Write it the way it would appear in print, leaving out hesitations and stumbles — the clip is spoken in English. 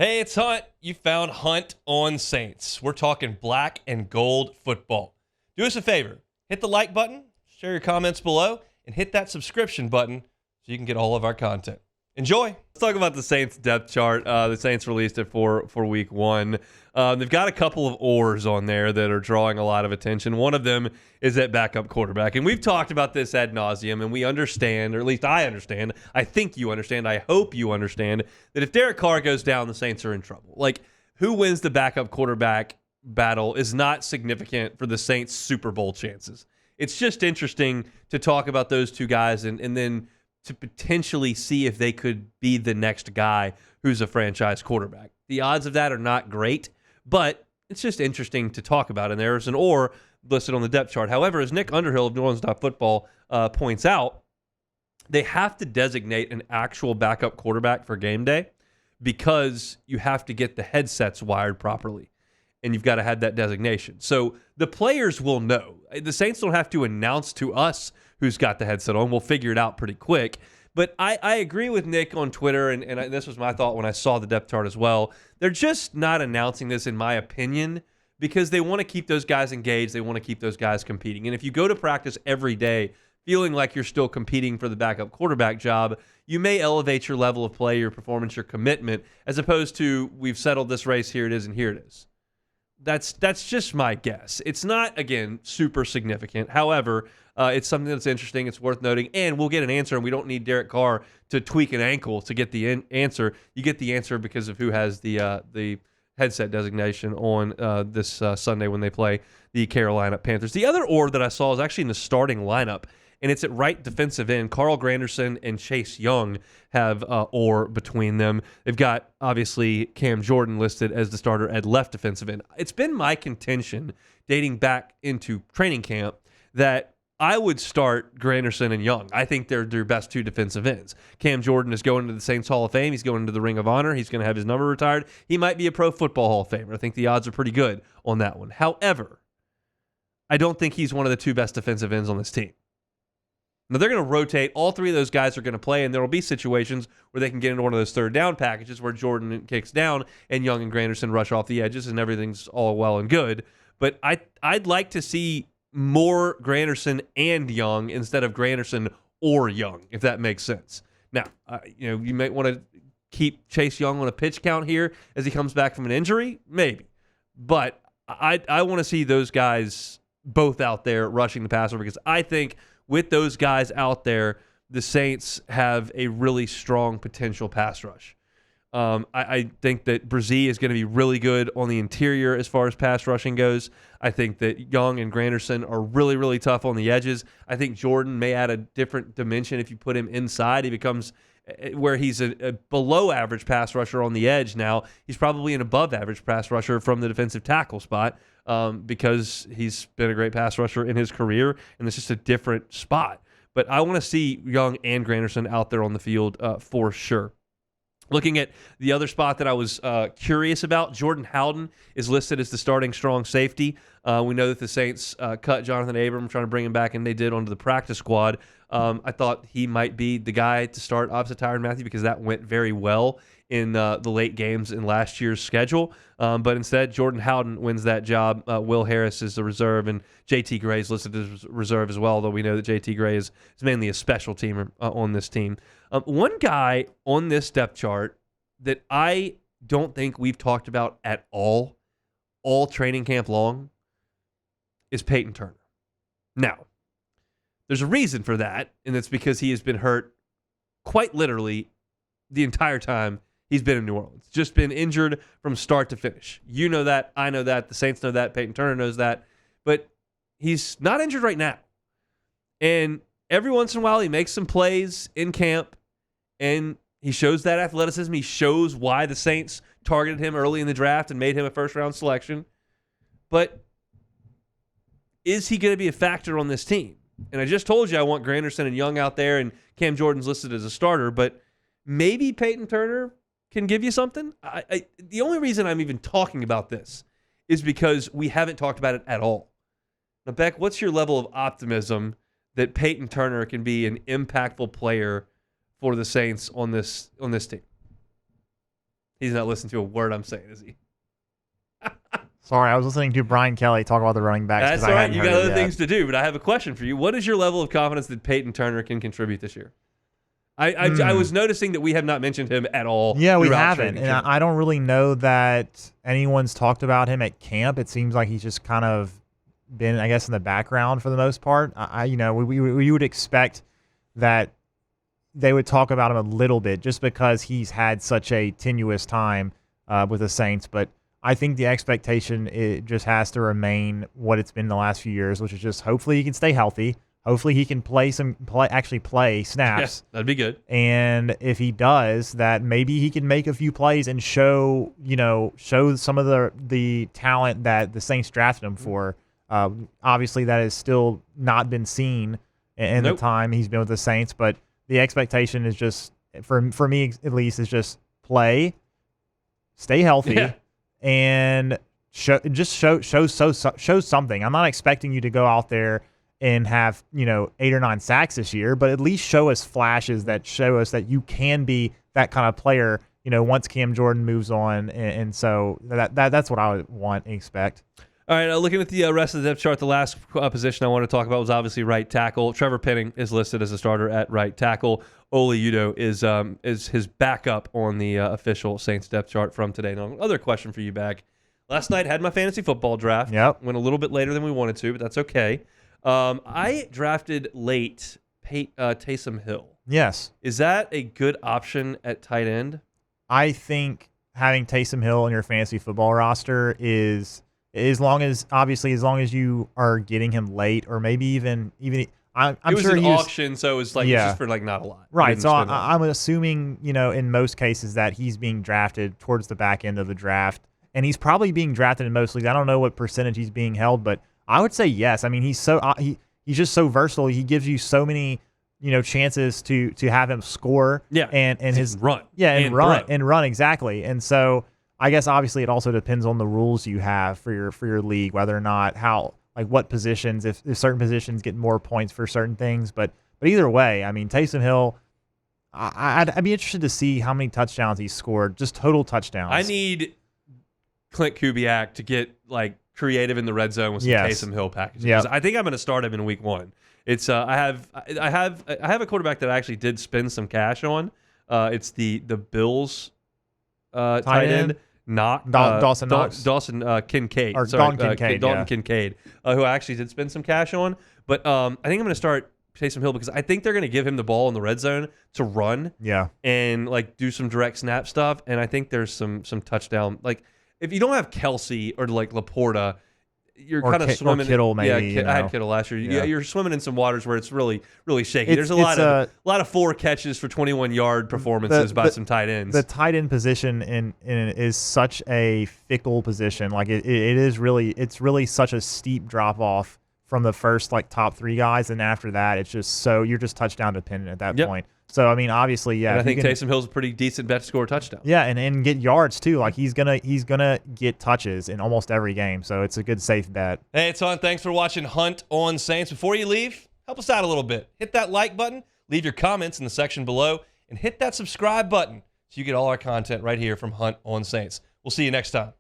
Hey, it's Hunt. You found Hunt on Saints. We're talking black and gold football. Do us a favor. Hit the like button, share your comments below, and hit that subscription button so you can get all of our content. Enjoy. Let's talk about the Saints depth chart. The Saints released it for week one. They've got a couple of oars on there that are drawing a lot of attention. One of them is at backup quarterback. And we've talked about this ad nauseum, and we understand, or at least I understand, I think you understand, I hope you understand, that if Derek Carr goes down, the Saints are in trouble. Like, who wins the backup quarterback battle is not significant for the Saints' Super Bowl chances. It's just interesting to talk about those two guys and then to potentially see if they could be the next guy who's a franchise quarterback. The odds of that are not great, but it's just interesting to talk about. And there's an or listed on the depth chart. However, as Nick Underhill of New Orleans Football points out, they have to designate an actual backup quarterback for game day because you have to get the headsets wired properly, and you've got to have that designation. So the players will know. The Saints don't have to announce to us who's got the headset on. We'll figure it out pretty quick. But I agree with Nick on Twitter, and this was my thought when I saw the depth chart as well. They're just not announcing this, in my opinion, because they want to keep those guys engaged. They want to keep those guys competing. And if you go to practice every day feeling like you're still competing for the backup quarterback job, you may elevate your level of play, your performance, your commitment, as opposed to we've settled this race, here it is, and here it is. That's just my guess. It's not, again, super significant. However, it's something that's interesting. It's worth noting, and we'll get an answer, and we don't need Derek Carr to tweak an ankle to get the answer. You get the answer because of who has the headset designation on this Sunday when they play the Carolina Panthers. The other or that I saw is actually in the starting lineup, and it's at right defensive end. Carl Granderson and Chase Young have or between them. They've got, obviously, Cam Jordan listed as the starter at left defensive end. It's been my contention dating back into training camp that I would start Granderson and Young. I think they're their best two defensive ends. Cam Jordan is going to the Saints Hall of Fame. He's going to the Ring of Honor. He's going to have his number retired. He might be a Pro Football Hall of Famer. I think the odds are pretty good on that one. However, I don't think he's one of the two best defensive ends on this team. Now, they're going to rotate. All three of those guys are going to play, and there will be situations where they can get into one of those third down packages where Jordan kicks down and Young and Granderson rush off the edges, and everything's all well and good. But I'd like to see more Granderson and Young instead of Granderson or Young, if that makes sense. Now, you might want to keep Chase Young on a pitch count here as he comes back from an injury, maybe. But I want to see those guys both out there rushing the passer because I think with those guys out there, the Saints have a really strong potential pass rush. I think that Brzee is going to be really good on the interior as far as pass rushing goes. I think that Young and Granderson are really, really tough on the edges. I think Jordan may add a different dimension if you put him inside. He becomes where he's a below average pass rusher on the edge now. He's probably an above average pass rusher from the defensive tackle spot because he's been a great pass rusher in his career, and it's just a different spot. But I want to see Young and Granderson out there on the field for sure. Looking at the other spot that I was curious about, Jordan Howden is listed as the starting strong safety. We know that the Saints cut Jonathan Abram, trying to bring him back, and they did onto the practice squad. I thought he might be the guy to start opposite Tyrann Mathieu because that went very well in the late games in last year's schedule. But instead, Jordan Howden wins that job. Will Harris is the reserve, and J.T. Gray is listed as reserve as well, though we know that J.T. Gray is mainly a special teamer on this team. One guy on this depth chart that I don't think we've talked about at all training camp long, is Peyton Turner. Now, there's a reason for that, and it's because he has been hurt quite literally the entire time he's been in New Orleans. Just been injured from start to finish. You know that. I know that. The Saints know that. Peyton Turner knows that. But he's not injured right now. And every once in a while, he makes some plays in camp, and he shows that athleticism. He shows why the Saints targeted him early in the draft and made him a first-round selection. But is he going to be a factor on this team? And I just told you I want Granderson and Young out there, and Cam Jordan's listed as a starter, but maybe Peyton Turner can give you something. The only reason I'm even talking about this is because we haven't talked about it at all. Now, Beck, what's your level of optimism that Peyton Turner can be an impactful player for the Saints on this team? He's not listening to a word I'm saying, is he? Sorry, I was listening to Brian Kelly talk about the running backs. That's all right. You got other things to do, but I have a question for you. What is your level of confidence that Peyton Turner can contribute this year? I was noticing that we have not mentioned him at all. Yeah, we haven't. And I don't really know that anyone's talked about him at camp. It seems like he's just kind of been, I guess, in the background for the most part. We would expect that they would talk about him a little bit just because he's had such a tenuous time with the Saints. But I think the expectation it just has to remain what it's been the last few years, which is just hopefully he can stay healthy. Hopefully he can actually play snaps. Yeah, that'd be good. And if he does, that maybe he can make a few plays and show some of the talent that the Saints drafted him for. Obviously, that has still not been seen in the time he's been with the Saints. But the expectation is just, for me at least, is just play, stay healthy, and show something. I'm not expecting you to go out there and have 8 or 9 sacks this year, but at least show us flashes that show us that you can be that kind of player. Once Cam Jordan moves on, and so that's what I would want and expect. All right, looking at the rest of the depth chart, the last position I want to talk about was obviously right tackle. Trevor Penning is listed as a starter at right tackle. Ole Udoh is his backup on the official Saints depth chart from today. Now, another question for you, Bag. Last night had my fantasy football draft. Yep. Went a little bit later than we wanted to, but that's okay. I drafted late Taysom Hill. Yes. Is that a good option at tight end? I think having Taysom Hill on your fantasy football roster is, as long as you are getting him late, or maybe even I'm it was sure an auction, so it was like it's just for like not a lot. Right. So I'm assuming in most cases that he's being drafted towards the back end of the draft, and he's probably being drafted in most leagues. I don't know what percentage he's being held, but I would say yes. I mean, he's just so versatile. He gives you so many chances to have him score. Yeah. And his run. Yeah, and run exactly. And so I guess obviously it also depends on the rules you have for your league, whether or not what positions, if certain positions get more points for certain things. But either way, I mean, Taysom Hill, I'd be interested to see how many touchdowns he's scored, just total touchdowns. I need Klint Kubiak to get creative in the red zone with some Taysom Hill packages. Yep. I think I'm going to start him in week 1. It's I have a quarterback that I actually did spend some cash on. It's the Bills tight end. Dawson Kincaid. Or Dalton Kincaid. Dalton Kincaid, who I actually did spend some cash on. But I think I'm going to start Taysom Hill because I think they're going to give him the ball in the red zone to run. Yeah. And do some direct snap stuff. And I think there's some touchdown. If you don't have Kelsey or Laporta, you're kind of swimming. Or Kittle, maybe. Yeah, I had Kittle last year. Yeah. You're swimming in some waters where it's really, really shaky. There's a lot of 4 catches for 21-yard performances by some tight ends. The tight end position is such a fickle position. It's really such a steep drop off from the first top 3 guys, and after that, it's just you're just touchdown dependent at that point. So I mean, obviously, yeah. And I think Taysom Hill's a pretty decent bet to score a touchdown. Yeah, and get yards too. He's gonna get touches in almost every game. So it's a good safe bet. Hey, it's on. Thanks for watching Hunt on Saints. Before you leave, help us out a little bit. Hit that like button, leave your comments in the section below, and hit that subscribe button so you get all our content right here from Hunt on Saints. We'll see you next time.